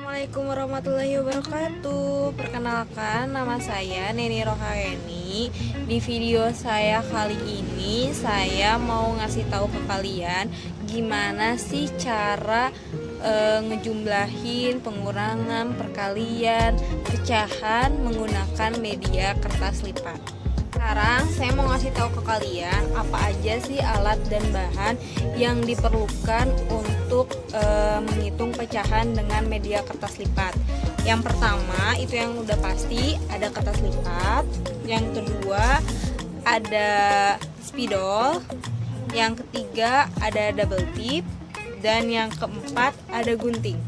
Assalamualaikum warahmatullahi wabarakatuh. Perkenalkan, nama saya Neni Rohaeni. Di video saya kali ini saya mau ngasih tahu ke kalian gimana sih cara ngejumlahin, pengurangan, perkalian, pecahan menggunakan media kertas lipat. Sekarang saya mau ngasih tahu ke kalian apa aja sih alat dan bahan yang diperlukan untuk menghitung pecahan dengan media kertas lipat. Yang pertama itu yang udah pasti ada kertas lipat. Yang kedua ada spidol. Yang ketiga ada double tip. Dan yang keempat ada gunting.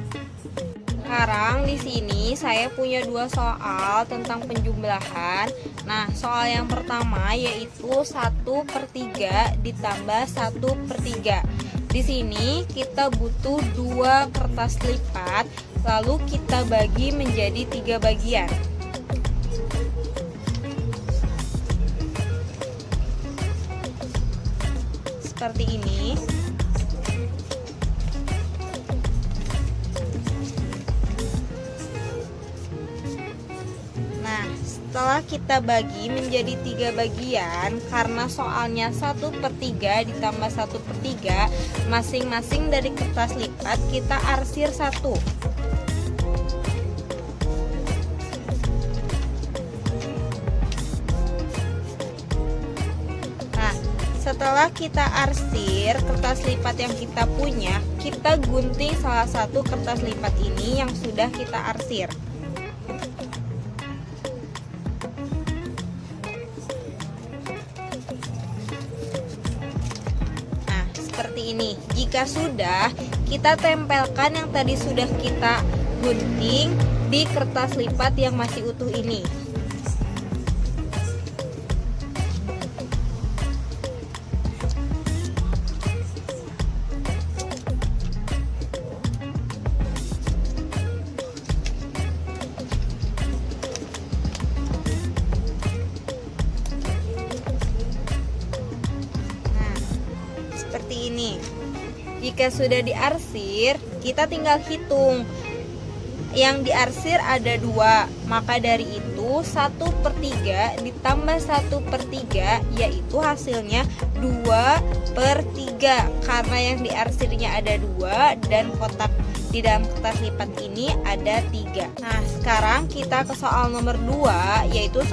Sekarang di sini saya punya dua soal tentang penjumlahan. Nah, soal yang pertama yaitu 1/3 ditambah 1/3. Di sini kita butuh dua kertas lipat, lalu kita bagi menjadi 3 bagian. Seperti ini. Setelah kita bagi menjadi 3 bagian, karena soalnya 1/3 ditambah 1/3, masing-masing dari kertas lipat kita arsir 1. Nah, setelah kita arsir kertas lipat yang kita punya, kita gunting salah satu kertas lipat ini yang sudah kita arsir. Seperti ini. Jika sudah, kita tempelkan yang tadi sudah kita gunting di kertas lipat yang masih utuh ini. Seperti ini. Jika sudah diarsir, kita tinggal hitung. Yang diarsir ada 2, maka dari itu 1/3 ditambah 1/3 yaitu hasilnya 2/3. Karena yang diarsirnya ada 2 dan kotak di dalam kertas lipat ini ada 3. Nah, sekarang kita ke soal nomor 2, yaitu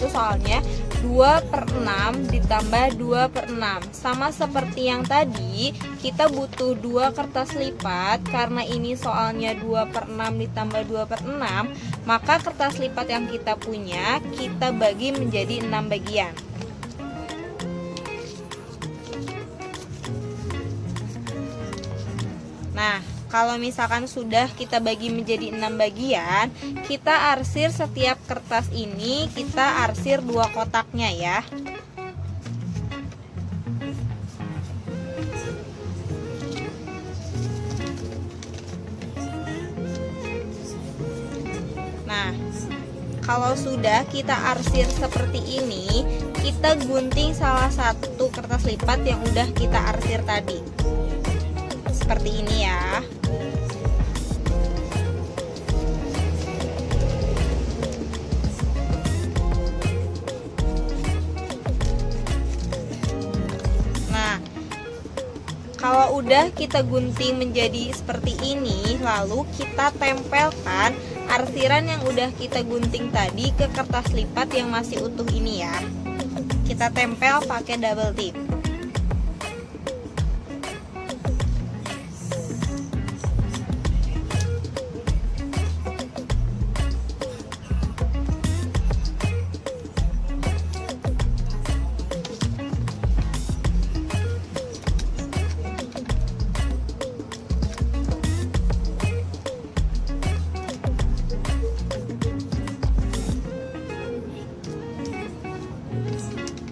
soalnya 2/6 ditambah 2/6. Sama seperti yang tadi, kita butuh 2 kertas lipat. Karena ini soalnya 2/6 ditambah 2/6, maka kertas lipat yang kita punya kita bagi menjadi 6 bagian. Nah, kalau misalkan sudah kita bagi menjadi 6 bagian, kita arsir setiap kertas ini, kita arsir 2 kotaknya ya. Nah, kalau sudah kita arsir seperti ini, kita gunting salah satu kertas lipat yang udah kita arsir tadi. Seperti ini ya. Nah, kalau udah kita gunting menjadi seperti ini, lalu kita tempelkan arsiran yang udah kita gunting tadi ke kertas lipat yang masih utuh ini ya. Kita tempel pakai double tip.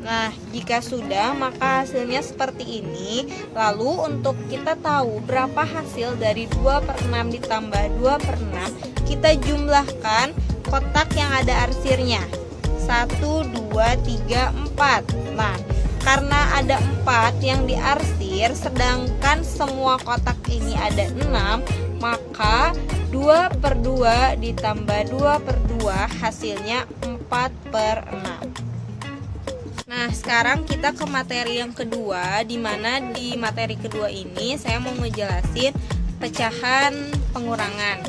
Nah, jika sudah, maka hasilnya seperti ini. Lalu untuk kita tahu berapa hasil dari 2/6 ditambah 2/6, kita jumlahkan kotak yang ada arsirnya. 1, 2, 3, 4. Nah, karena ada 4 yang diarsir, sedangkan semua kotak ini ada 6, maka 2/2 ditambah 2/2 hasilnya 4/6. Nah, sekarang kita ke materi yang kedua, di mana di materi kedua ini saya mau ngejelasin pecahan pengurangan.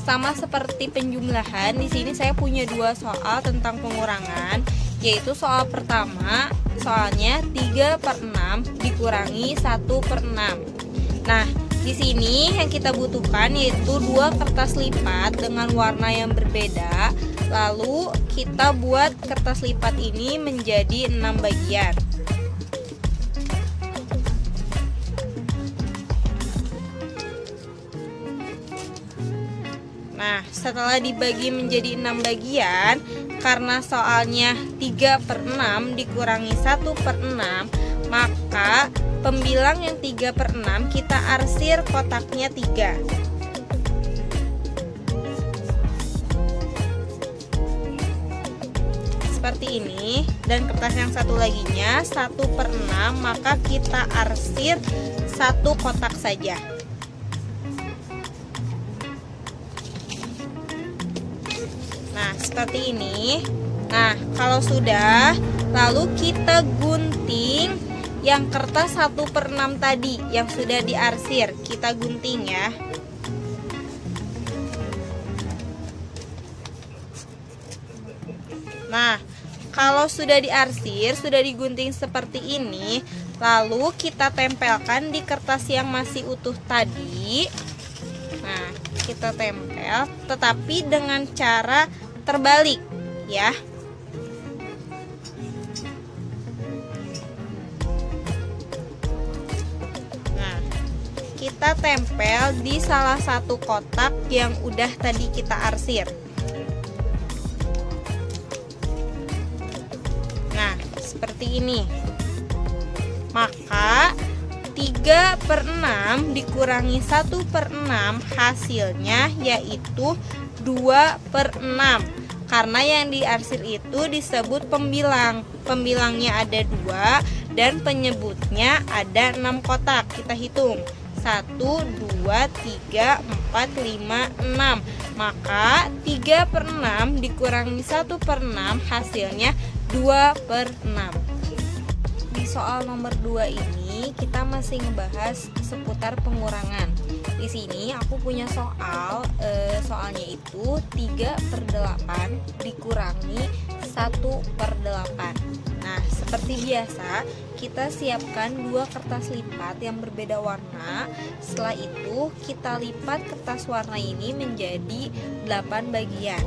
Sama seperti penjumlahan, di sini saya punya 2 soal tentang pengurangan, yaitu soal pertama, soalnya 3/6 dikurangi 1/6. Nah, di sini yang kita butuhkan yaitu 2 kertas lipat dengan warna yang berbeda. Lalu kita buat kertas lipat ini menjadi 6 bagian. Nah, setelah dibagi menjadi 6 bagian, karena soalnya 3/6 dikurangi 1/6, maka pembilang yang 3/6 kita arsir kotaknya 3. Seperti ini. Dan kertas yang satu laginya 1/6, maka kita arsir 1 kotak saja. Nah, seperti ini. Nah, kalau sudah, lalu kita gunting yang kertas 1/6 tadi yang sudah diarsir. Kita gunting ya. Nah, kalau sudah diarsir, sudah digunting seperti ini, lalu kita tempelkan di kertas yang masih utuh tadi. Nah, kita tempel, tetapi dengan cara terbalik ya. Nah, kita tempel di salah satu kotak yang udah tadi kita arsir. Nah, seperti ini. Maka 3/6 dikurangi 1/6 hasilnya yaitu 2/6. Karena yang diarsir itu disebut pembilang. Pembilangnya ada 2 dan penyebutnya ada 6 kotak. Kita hitung 1, 2, 3, 4, 5, 6. Maka 3/6 dikurangi 1/6 hasilnya 2/6. Di soal nomor 2 ini kita masih ngebahas seputar pengurangan. Di sini aku punya soalnya itu 3/8 dikurangi 1/8. Nah, seperti biasa kita siapkan 2 kertas lipat yang berbeda warna. Setelah itu kita lipat kertas warna ini menjadi 8 bagian.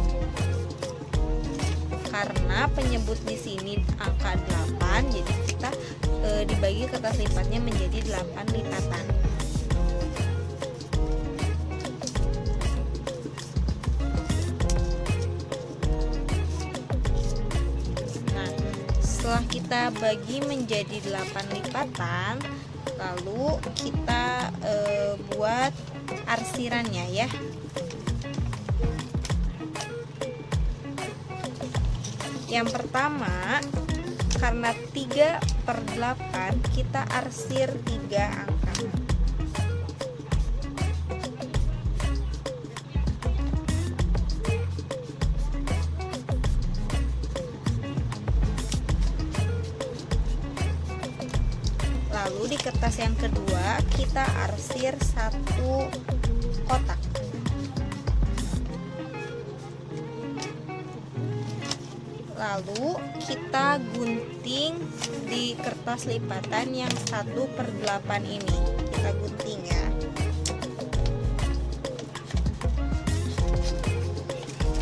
Karena penyebut di sini angka 8, jadi kita dibagi kertas lipatnya menjadi 8 lipatan. Nah, setelah kita bagi menjadi 8 lipatan, lalu kita buat arsirannya ya. Yang pertama, karena 3/8 kita arsir 3 angka. Lalu di kertas yang kedua kita arsir 1 kotak. Lalu kita gunting di kertas lipatan yang 1/8 ini. Kita gunting ya.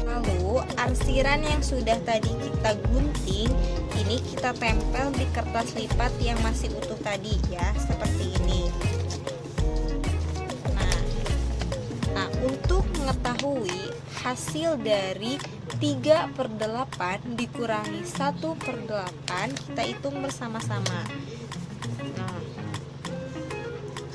Lalu arsiran yang sudah tadi kita gunting ini kita tempel di kertas lipat yang masih utuh tadi ya, seperti ini. Nah, untuk mengetahui hasil dari 3/8 dikurangi 1/8, kita hitung bersama-sama. Nah,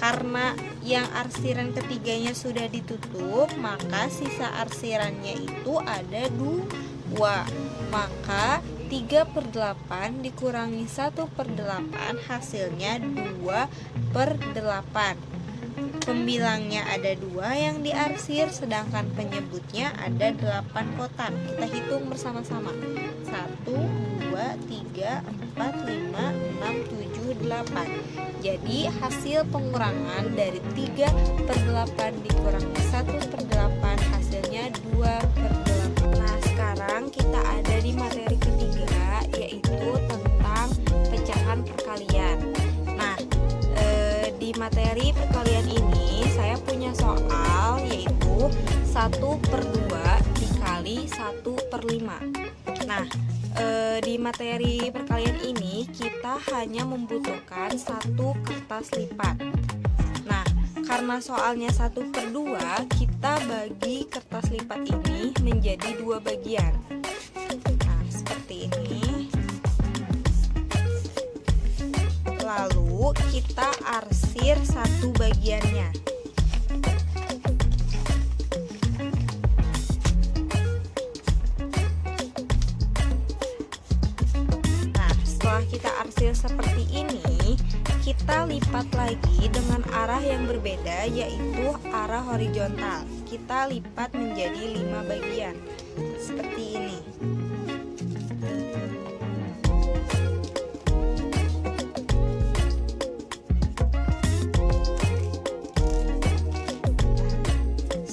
karena yang arsiran ketiganya sudah ditutup, maka sisa arsirannya itu ada 2. Maka 3/8 dikurangi 1/8 hasilnya 2/8. Pembilangnya ada 2 yang diarsir, sedangkan penyebutnya ada 8 kotak. Kita hitung bersama-sama. 1, 2, 3, 4, 5, 6, 7, 8. Jadi hasil pengurangan dari 3/8 dikurangi 1/8 hasilnya 2/8. Nah, sekarang kita ada di materi ketiga, yaitu tentang pecahan perkalian. Nah, di materi perkalian ini saya punya soal, yaitu 1/2 dikali 1/5. Nah, di materi perkalian ini kita hanya membutuhkan 1 kertas lipat. Nah, karena soalnya 1/2, kita bagi kertas lipat ini menjadi 2 bagian. Nah, seperti ini. Lalu kita arsir 1 bagiannya. Nah, setelah kita arsir seperti ini, kita lipat lagi dengan arah yang berbeda, yaitu arah horizontal. Kita lipat menjadi 5 bagian seperti ini.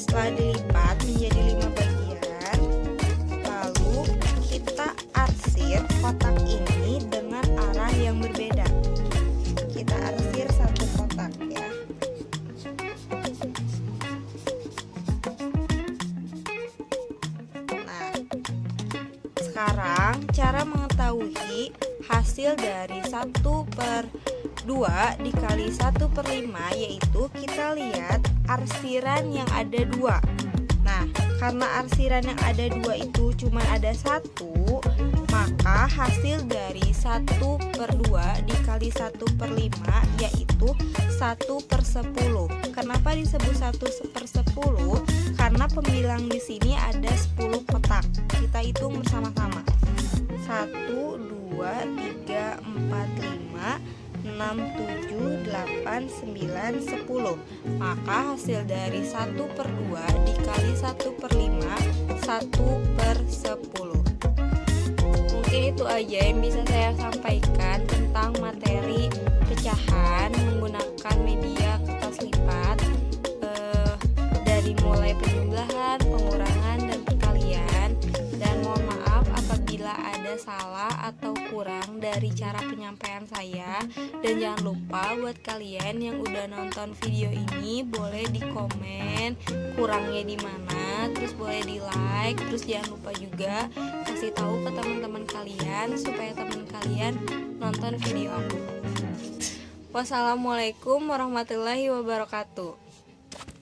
Setelah dilipat menjadi 5 bagian, lalu kita arsir kotak ini dengan arah yang berbeda. Kita arsir 1 kotak ya. Nah, sekarang cara mengetahui hasil dari 1/2 dikali 1/5, yaitu kita lihat arsiran yang ada 2. Nah, karena arsiran yang ada 2 itu cuma ada 1, maka hasil dari 1/2 dikali 1/5 yaitu 1/10. Kenapa disebut 1/10? Karena pembilang di sini ada 10 kotak. Kita hitung bersama-sama. 1, 2, 3, 4, 5, 6, 7, 8, 9, 10. Maka hasil dari 1/2 dikali 1/5 1/10. Mungkin itu aja yang bisa saya sampaikan tentang materi pecahan menggunakan media kertas lipat, dari mulai penjumlahan, pengurangan, dan perkalian. Dan mohon maaf apabila ada salah atau kurang dari cara penyampaian saya. Dan jangan lupa buat kalian yang udah nonton video ini, boleh di komen kurangnya di mana, terus boleh di like, terus jangan lupa juga kasih tahu ke teman-teman kalian supaya teman kalian nonton video aku. Wassalamualaikum warahmatullahi wabarakatuh.